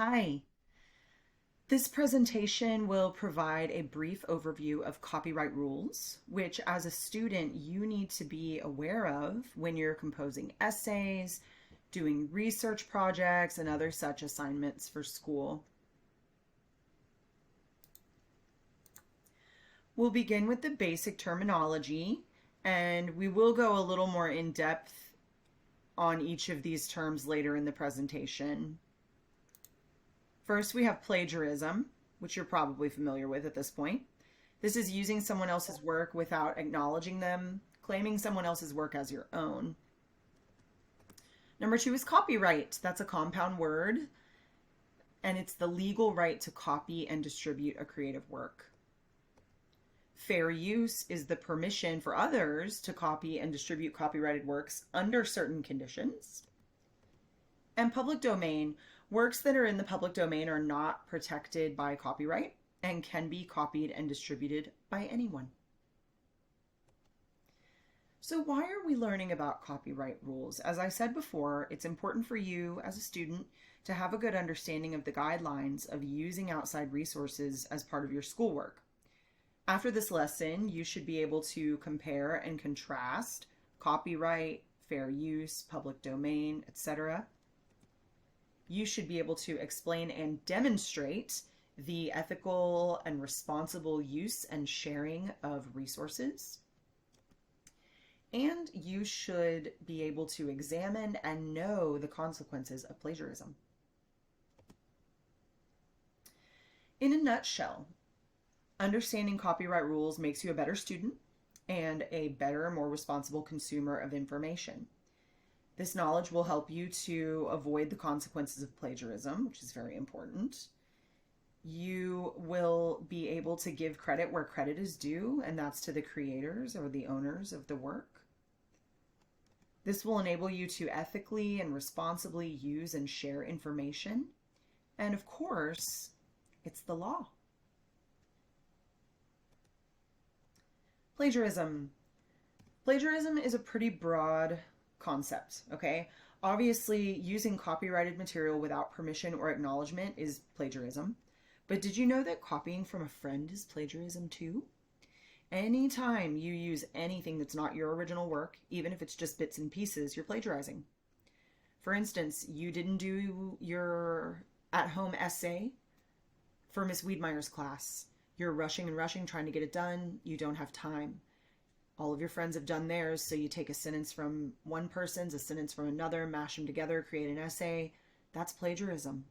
Hi. This presentation will provide a brief overview of copyright rules, which as a student you need to be aware of when you're composing essays, doing research projects, and other such assignments for school. We'll begin with the basic terminology, and we will go a little more in depth on each of these terms later in the presentation. First, we have plagiarism, which you're probably familiar with at this point. This is using someone else's work without acknowledging them, claiming someone else's work as your own. Number two is copyright. That's a compound word, and it's the legal right to copy and distribute a creative work. Fair use is the permission for others to copy and distribute copyrighted works under certain conditions. And public domain, works that are in the public domain are not protected by copyright and can be copied and distributed by anyone. So why are we learning about copyright rules? As I said before, it's important for you as a student to have a good understanding of the guidelines of using outside resources as part of your schoolwork. After this lesson, you should be able to compare and contrast copyright, fair use, public domain, etc. You should be able to explain and demonstrate the ethical and responsible use and sharing of resources. And you should be able to examine and know the consequences of plagiarism. In a nutshell, understanding copyright rules makes you a better student and a better, more responsible consumer of information. This knowledge will help you to avoid the consequences of plagiarism, which is very important. You will be able to give credit where credit is due, and that's to the creators or the owners of the work. This will enable you to ethically and responsibly use and share information. And of course, it's the law. Plagiarism. Plagiarism is a pretty broad concept, okay? Obviously, using copyrighted material without permission or acknowledgement is plagiarism. But did you know that copying from a friend is plagiarism too? Anytime you use anything that's not your original work, even if it's just bits and pieces, you're plagiarizing. For instance, you didn't do your at-home essay for Miss Wiedmeyer's class. You're rushing and rushing, trying to get it done. You don't have time. All of your friends have done theirs, so you take a sentence from one person's, a sentence from another, mash them together, create an essay. That's plagiarism.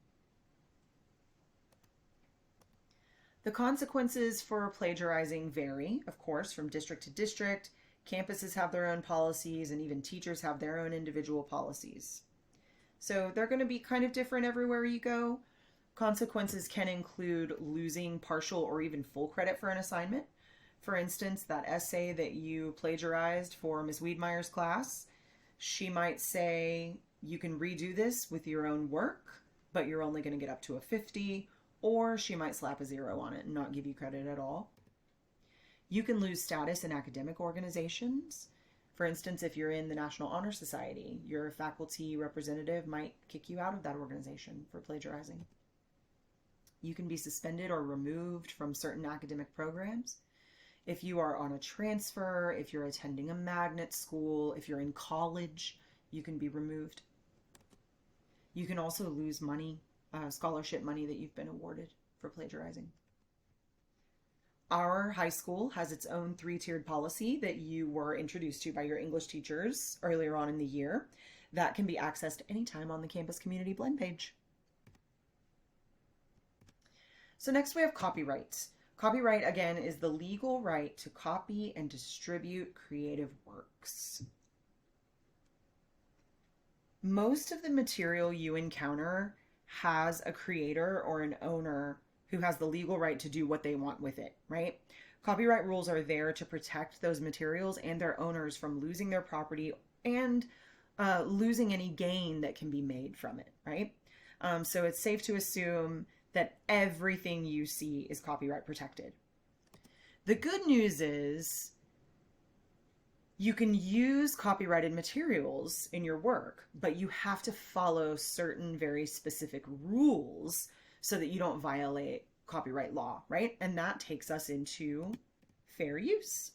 The consequences for plagiarizing vary, of course, from district to district. Campuses have their own policies, and even teachers have their own individual policies. So they're going to be kind of different everywhere you go. Consequences can include losing partial or even full credit for an assignment. For instance, that essay that you plagiarized for Ms. Wiedmeyer's class, she might say, you can redo this with your own work, but you're only going to get up to a 50, or she might slap a 0 on it and not give you credit at all. You can lose status in academic organizations. For instance, if you're in the National Honor Society, your faculty representative might kick you out of that organization for plagiarizing. You can be suspended or removed from certain academic programs. If you are on a transfer, if you're attending a magnet school, if you're in college, you can be removed. You can also lose money, scholarship money that you've been awarded for plagiarizing. Our high school has its own 3-tiered policy that you were introduced to by your English teachers earlier on in the year. That can be accessed anytime on the Campus Community Blend page. So next we have copyright. Copyright, again, is the legal right to copy and distribute creative works. Most of the material you encounter has a creator or an owner who has the legal right to do what they want with it, right? Copyright rules are there to protect those materials and their owners from losing their property and losing any gain that can be made from it, right? So it's safe to assume that everything you see is copyright protected. The good news is You can use copyrighted materials in your work, but you have to follow certain very specific rules so that you don't violate copyright law, right? And that takes us into fair use.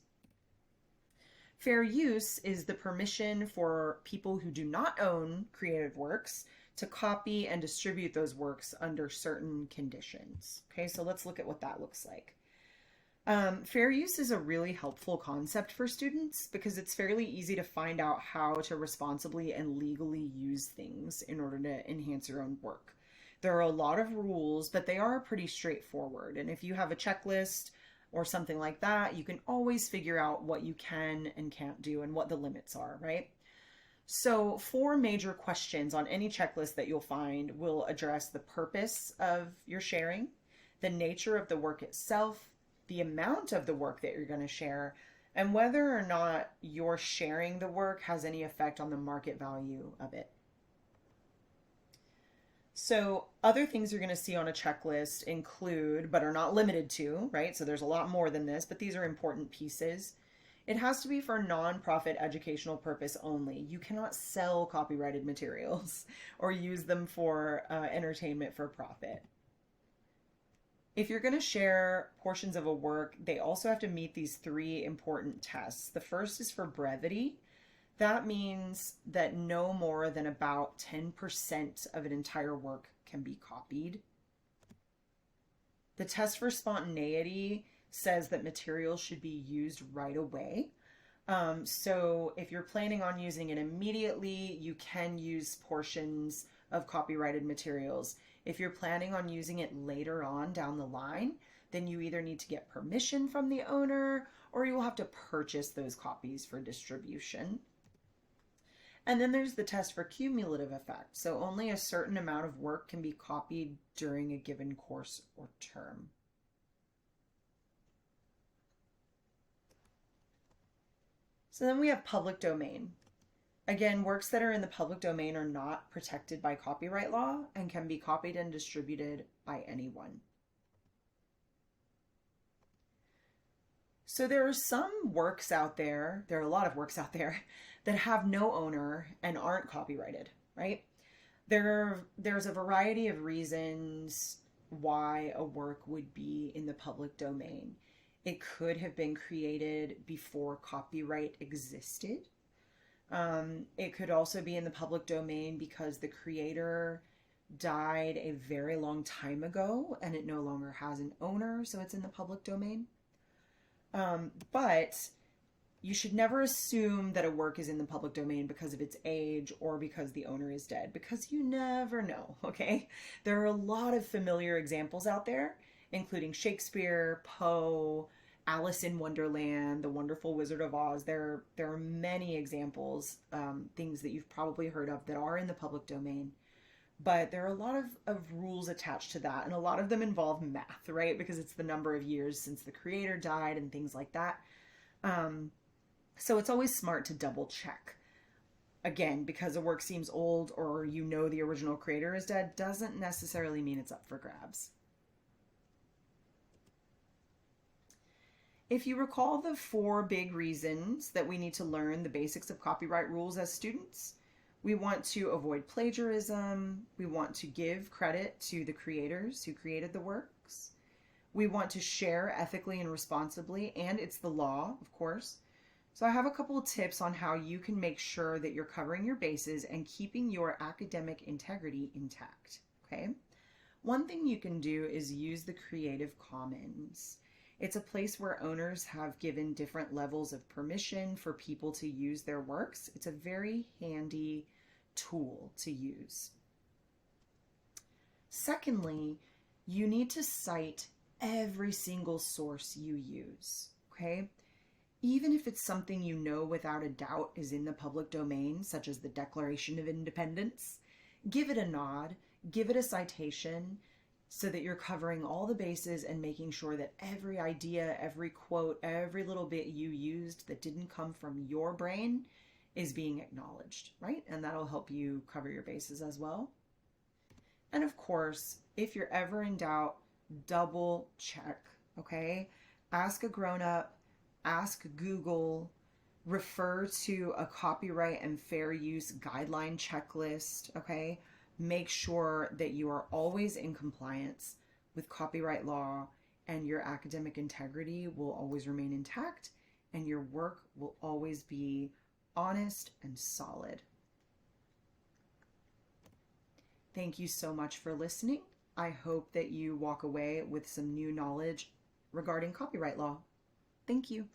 Fair use is the permission for people who do not own creative works to copy and distribute those works under certain conditions. Okay, so let's look at what that looks like. Fair use is a really helpful concept for students because it's fairly easy to find out how to responsibly and legally use things in order to enhance your own work. There are a lot of rules, but they are pretty straightforward. And if you have a checklist or something like that, you can always figure out what you can and can't do and what the limits are, right? So 4 major questions on any checklist that you'll find will address the purpose of your sharing, the nature of the work itself, the amount of the work that you're going to share, and whether or not your sharing the work has any effect on the market value of it. So other things you're going to see on a checklist include, but are not limited to, right? So there's a lot more than this, but these are important pieces. It has to be for nonprofit educational purpose only. You cannot sell copyrighted materials or use them for entertainment for profit. If you're going to share portions of a work, they also have to meet these 3 important tests. The first is for brevity. That means that no more than about 10% of an entire work can be copied. The test for spontaneity says that materials should be used right away. So if you're planning on using it immediately, you can use portions of copyrighted materials. If you're planning on using it later on down the line, then you either need to get permission from the owner or you will have to purchase those copies for distribution. And then there's the test for cumulative effect. So only a certain amount of work can be copied during a given course or term. So then we have public domain. Again, works that are in the public domain are not protected by copyright law and can be copied and distributed by anyone. So there are some works out there, there are a lot of works out there, that have no owner and aren't copyrighted, right? There's a variety of reasons why a work would be in the public domain. It could have been created before copyright existed. It could also be in the public domain because the creator died a very long time ago and it no longer has an owner, so it's in the public domain. But you should never assume that a work is in the public domain because of its age or because the owner is dead, because you never know, okay? There are a lot of familiar examples out there, including Shakespeare, Poe, Alice in Wonderland, The Wonderful Wizard of Oz. There are many examples, things that you've probably heard of that are in the public domain. But there are a lot of rules attached to that, and a lot of them involve math, right? Because it's the number of years since the creator died and things like that. So it's always smart to double check. Again, because a work seems old or you know the original creator is dead doesn't necessarily mean it's up for grabs. If you recall the 4 big reasons that we need to learn the basics of copyright rules as students, we want to avoid plagiarism. We want to give credit to the creators who created the works. We want to share ethically and responsibly, and it's the law, of course. So I have a couple of tips on how you can make sure that you're covering your bases and keeping your academic integrity intact, okay? One thing you can do is use the Creative Commons. It's a place where owners have given different levels of permission for people to use their works. It's a very handy tool to use. Secondly, you need to cite every single source you use, okay? Even if it's something you know without a doubt is in the public domain, such as the Declaration of Independence, give it a nod, give it a citation, so that you're covering all the bases and making sure that every idea, every quote, every little bit you used that didn't come from your brain is being acknowledged, right? And that'll help you cover your bases as well. And of course, if you're ever in doubt, double check, okay? Ask a grown-up, ask Google, Refer to a copyright and fair use guideline checklist, okay? Make sure that you are always in compliance with copyright law, and your academic integrity will always remain intact, and your work will always be honest and solid. Thank you so much for listening. I hope that you walk away with some new knowledge regarding copyright law. Thank you.